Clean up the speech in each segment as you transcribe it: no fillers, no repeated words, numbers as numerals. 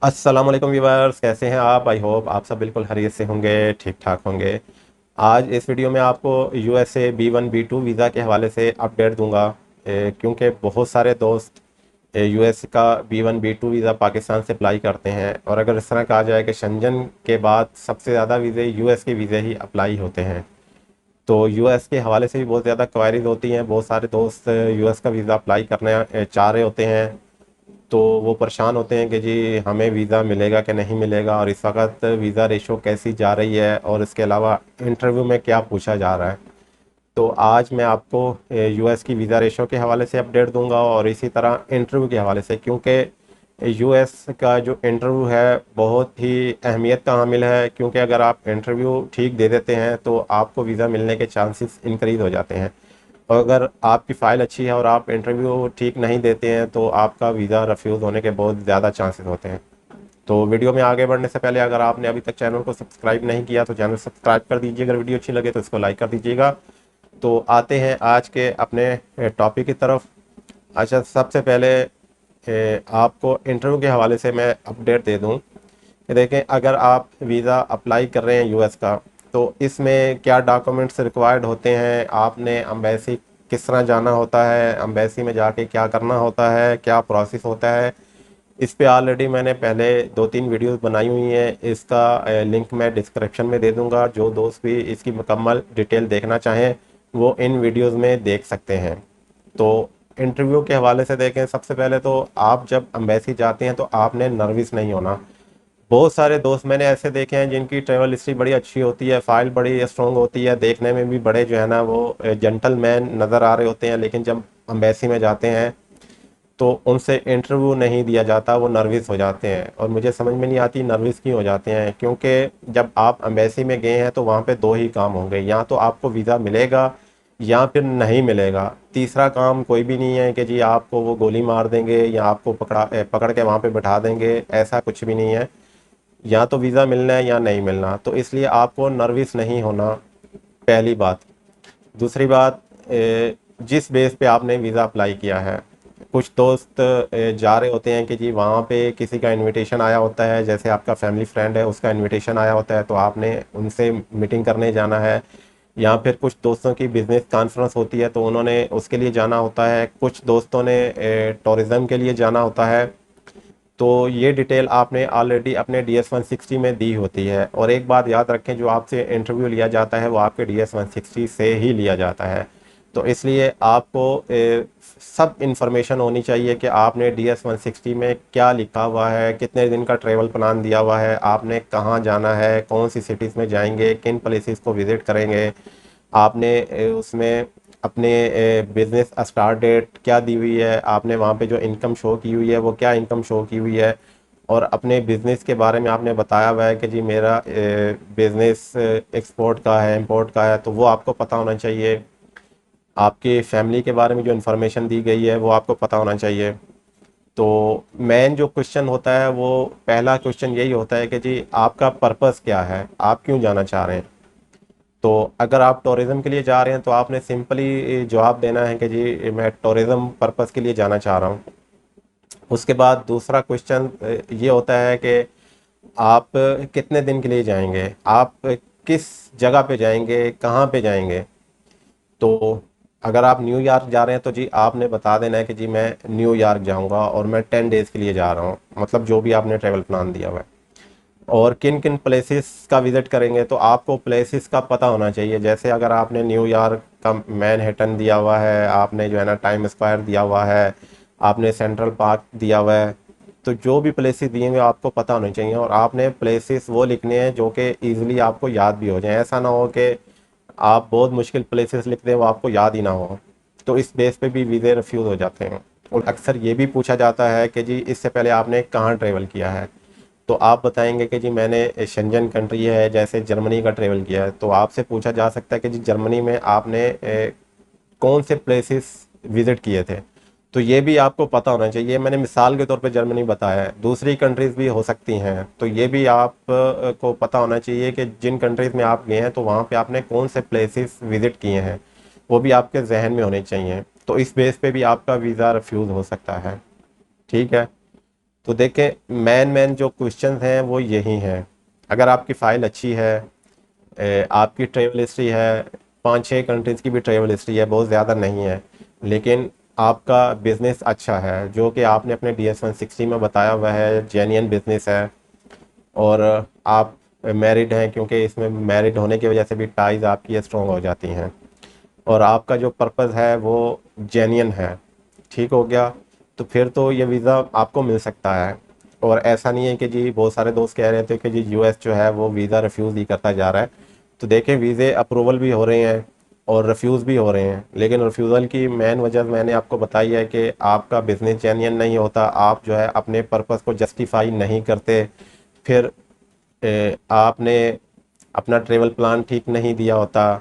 अस्सलाम वालेकुम व्यूवर्स, कैसे हैं आप? आई होप आप सब बिल्कुल खैरियत से होंगे, ठीक ठाक होंगे। आज इस वीडियो में आपको यूएसए B1 B2 वीज़ा के हवाले से अपडेट दूंगा। क्योंकि बहुत सारे दोस्त यूएस का B1 B2 वीज़ा पाकिस्तान से अप्लाई करते हैं, और अगर इस तरह कहा जाए कि शंजन के बाद सबसे ज़्यादा वीज़े यूएस के वीज़े ही अप्लाई होते हैं, तो यूएस के हवाले से भी बहुत ज़्यादा क्वायरीज होती हैं। बहुत सारे दोस्त यूएस का वीज़ा अप्लाई करने चाह रहे होते हैं, तो वो परेशान होते हैं कि जी हमें वीज़ा मिलेगा कि नहीं मिलेगा, और इस वक्त वीज़ा रेशो कैसी जा रही है, और इसके अलावा इंटरव्यू में क्या पूछा जा रहा है। तो आज मैं आपको यूएस की वीज़ा रेशो के हवाले से अपडेट दूंगा, और इसी तरह इंटरव्यू के हवाले से, क्योंकि यूएस का जो इंटरव्यू है बहुत ही अहमियत का हामिल है। क्योंकि अगर आप इंटरव्यू ठीक दे देते हैं तो आपको वीज़ा मिलने के चांसेस इंक्रीज़ हो जाते हैं, और अगर आपकी फ़ाइल अच्छी है और आप इंटरव्यू ठीक नहीं देते हैं तो आपका वीज़ा रिफ्यूज़ होने के बहुत ज़्यादा चांसेस होते हैं। तो वीडियो में आगे बढ़ने से पहले अगर आपने अभी तक चैनल को सब्सक्राइब नहीं किया तो चैनल सब्सक्राइब कर दीजिए। अगर वीडियो अच्छी लगे तो इसको लाइक कर दीजिएगा। तो आते हैं आज के अपने टॉपिक की तरफ। अच्छा, सबसे पहले आपको इंटरव्यू के हवाले से मैं अपडेट दे दूं कि देखें, अगर आप वीज़ा अप्लाई कर रहे हैं यूएस का, तो इसमें क्या डॉक्यूमेंट्स रिक्वायर्ड होते हैं, आपने अम्बेसी किस तरह जाना होता है, अम्बेसी में जाके क्या करना होता है, क्या प्रोसेस होता है। इस पे ऑलरेडी मैंने पहले 2-3 वीडियोस बनाई हुई हैं। इसका लिंक मैं डिस्क्रिप्शन में दे दूंगा। जो दोस्त भी इसकी मुकम्मल डिटेल देखना चाहें वो इन वीडियोस में देख सकते हैं। तो इंटरव्यू के हवाले से देखें, सबसे पहले तो आप जब अम्बेसी जाते हैं तो आपने नर्वस नहीं होना। बहुत सारे दोस्त मैंने ऐसे देखे हैं जिनकी ट्रैवल हिस्ट्री बड़ी अच्छी होती है, फाइल बड़ी स्ट्रॉन्ग होती है, देखने में भी बड़े जो है ना वो जेंटलमैन नज़र आ रहे होते हैं, लेकिन जब अम्बेसी में जाते हैं तो उनसे इंटरव्यू नहीं दिया जाता, वो नर्वस हो जाते हैं। और मुझे समझ में नहीं आती नर्वस क्यों हो जाते हैं, क्योंकि जब आप अम्बेसी में गए हैं तो वहाँ पे दो ही काम होंगे, या तो आपको वीज़ा मिलेगा या फिर नहीं मिलेगा। तीसरा काम कोई भी नहीं है कि जी आपको वो गोली मार देंगे या आपको पकड़ के वहाँ पे बैठा देंगे, ऐसा कुछ भी नहीं है। या तो वीज़ा मिलना है या नहीं मिलना, तो इसलिए आपको नर्वस नहीं होना, पहली बात। दूसरी बात, जिस बेस पे आपने वीज़ा अप्लाई किया है, कुछ दोस्त जा रहे होते हैं कि जी वहाँ पे किसी का इनविटेशन आया होता है, जैसे आपका फैमिली फ्रेंड है उसका इनविटेशन आया होता है तो आपने उनसे मीटिंग करने जाना है। या फिर कुछ दोस्तों की बिज़नेस कॉन्फ्रेंस होती है तो उन्होंने उसके लिए जाना होता है। कुछ दोस्तों ने टूरिज़्म के लिए जाना होता है। तो ये डिटेल आपने ऑलरेडी अपने DS-160 में दी होती है। और एक बात याद रखें, जो आपसे इंटरव्यू लिया जाता है वो आपके DS-160 से ही लिया जाता है। तो इसलिए आपको सब इंफॉर्मेशन होनी चाहिए कि आपने DS-160 में क्या लिखा हुआ है, कितने दिन का ट्रेवल प्लान दिया हुआ है, आपने कहाँ जाना है, कौन सी सिटीज़ में जाएंगे, किन प्लेसेस को विज़िट करेंगे, आपने उसमें अपने बिजनेस स्टार्ट डेट क्या दी हुई है, आपने वहाँ पे जो इनकम शो की हुई है वो क्या इनकम शो की हुई है, और अपने बिज़नेस के बारे में आपने बताया हुआ है कि जी मेरा बिज़नेस एक्सपोर्ट का है, इंपोर्ट का है, तो वो आपको पता होना चाहिए। आपके फैमिली के बारे में जो इन्फॉर्मेशन दी गई है वो आपको पता होना चाहिए। तो मेन जो क्वेश्चन होता है वो पहला क्वेश्चन यही होता है कि जी आपका पर्पस क्या है, आप क्यों जाना चाह रहे हैं। तो अगर आप टूरिज़्म के लिए जा रहे हैं तो आपने सिंपली जवाब देना है कि जी मैं टूरिज़्म पर्पस के लिए जाना चाह रहा हूँ। उसके बाद दूसरा क्वेश्चन ये होता है कि आप कितने दिन के लिए जाएंगे, आप किस जगह पे जाएंगे, कहाँ पे जाएंगे। तो अगर आप न्यूयॉर्क जा रहे हैं तो जी आपने बता देना है कि जी मैं न्यूयॉर्क जाऊंगा और मैं 10 डेज़ के लिए जा रहा हूँ, मतलब जो भी आपने ट्रैवल प्लान दिया हुआ है। और किन किन प्लेसेस का विज़िट करेंगे तो आपको प्लेसेस का पता होना चाहिए। जैसे अगर आपने न्यूयॉर्क का मैनहट्टन दिया हुआ है, आपने जो है ना टाइम स्क्वायर दिया हुआ है, आपने सेंट्रल पार्क दिया हुआ है, तो जो भी प्लेसेस दिए हुए आपको पता होने चाहिए। और आपने प्लेसेस वो लिखने हैं जो कि ईजिली आपको याद भी हो जाए। ऐसा ना हो कि आप बहुत मुश्किल प्लेसेस लिख दें वो आपको याद ही ना हो, तो इस बेस पे भी वीज़े रिफ्यूज़ हो जाते हैं। और अक्सर ये भी पूछा जाता है कि जी इससे पहले आपने कहाँ ट्रैवल किया है, तो आप बताएंगे कि जी मैंने शेंजन कंट्री है जैसे जर्मनी का ट्रेवल किया है, तो आपसे पूछा जा सकता है कि जी जर्मनी में आपने कौन से प्लेसेस विजिट किए थे। तो ये भी आपको पता होना चाहिए। मैंने मिसाल के तौर पे जर्मनी बताया है, दूसरी कंट्रीज़ भी हो सकती हैं, तो ये भी आप को पता होना चाहिए कि जिन कंट्रीज़ में आप गए हैं तो वहाँ पे आपने कौन से प्लेसेस विजिट किए हैं, वो भी आपके जहन में होने चाहिए। तो इस बेस पे भी आपका वीज़ा रिफ्यूज़ हो सकता है। ठीक है। तो देखें मेन जो क्वेश्चन हैं वो यही हैं। अगर आपकी फ़ाइल अच्छी है, आपकी ट्रैवल हिस्ट्री है, 5-6 कंट्रीज़ की भी ट्रैवल हिस्ट्री है, बहुत ज़्यादा नहीं है, लेकिन आपका बिज़नेस अच्छा है जो कि आपने अपने DS-160 में बताया हुआ है, जेन्युइन बिज़नेस है, और आप मैरिड हैं, क्योंकि इसमें मैरिड होने की वजह से भी टाइज आपकी स्ट्रॉन्ग हो जाती हैं, और आपका जो पर्पज़ है वो जेन्युइन है, ठीक हो गया, तो फिर तो ये वीज़ा आपको मिल सकता है। और ऐसा नहीं है कि जी, बहुत सारे दोस्त कह रहे थे कि जी यूएस जो है वो वीज़ा रिफ्यूज़ ही करता जा रहा है। तो देखें, वीज़े अप्रूवल भी हो रहे हैं और रिफ्यूज़ भी हो रहे हैं, लेकिन रिफ्यूज़ल की मेन वजह मैंने आपको बताई है कि आपका बिज़नेस जेन्युइन नहीं होता, आप जो है अपने पर्पज़ को जस्टिफाई नहीं करते, फिर आपने अपना ट्रेवल प्लान ठीक नहीं दिया होता,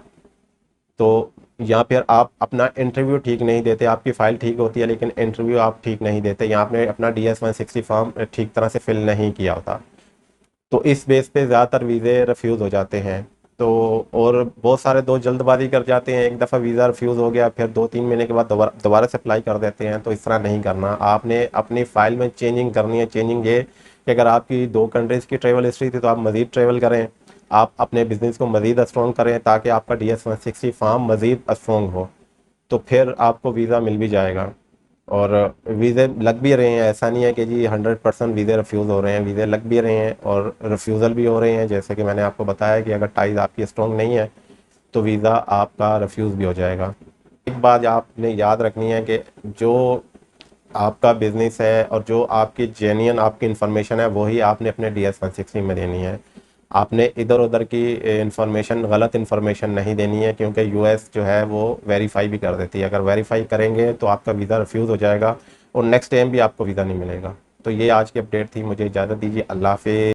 तो यहाँ पर आप अपना इंटरव्यू ठीक नहीं देते, आपकी फ़ाइल ठीक होती है लेकिन इंटरव्यू आप ठीक नहीं देते, यहाँ आपने अपना DS-160 फॉर्म ठीक तरह से फिल नहीं किया होता, तो इस बेस पे ज़्यादातर वीज़े रिफ्यूज़ हो जाते हैं। तो और बहुत सारे दोस्त जल्दबाजी कर जाते हैं, एक दफ़ा वीज़ा रिफ्यूज़ हो गया फिर 2-3 महीने के बाद दोबारा दोबारा से अप्लाई कर देते हैं, तो इस तरह नहीं करना। आपने अपनी फ़ाइल में चेंजिंग करनी है। चेंजिंग ये कि अगर आपकी 2 कंट्रीज़ की ट्रैवल हिस्ट्री थी तो आप मज़ीद ट्रैवल करें, आप अपने बिज़नेस को मज़ीद स्ट्रॉन्ग करें ताकि आपका DS-160 फॉर्म मज़ीद स्ट्रॉन्ग हो, तो फिर आपको वीज़ा मिल भी जाएगा। और वीज़े लग भी रहे हैं, ऐसा नहीं है कि जी 100% वीज़े रिफ्यूज़ हो रहे हैं, वीज़े लग भी रहे हैं और रिफ्यूज़ल भी हो रहे हैं। जैसे कि मैंने आपको बताया कि अगर टाइज आपकी स्ट्रॉन्ग नहीं है तो वीज़ा आपका रिफ्यूज़ भी हो जाएगा। एक बात आपने याद रखनी है कि जो आपका बिज़नेस है और जो आपकी जेन्युइन आपकी इन्फॉर्मेशन है वही आपने अपने DS-160 में देनी है। आपने इधर उधर की इंफॉर्मेशन, गलत इंफॉर्मेशन नहीं देनी है, क्योंकि यूएस जो है वो वेरीफाई भी कर देती है। अगर वेरीफाई करेंगे तो आपका वीज़ा रिफ्यूज़ हो जाएगा और नेक्स्ट टाइम भी आपको वीज़ा नहीं मिलेगा। तो ये आज की अपडेट थी, मुझे इजाज़त दीजिए, अल्लाह हाफ़िज़।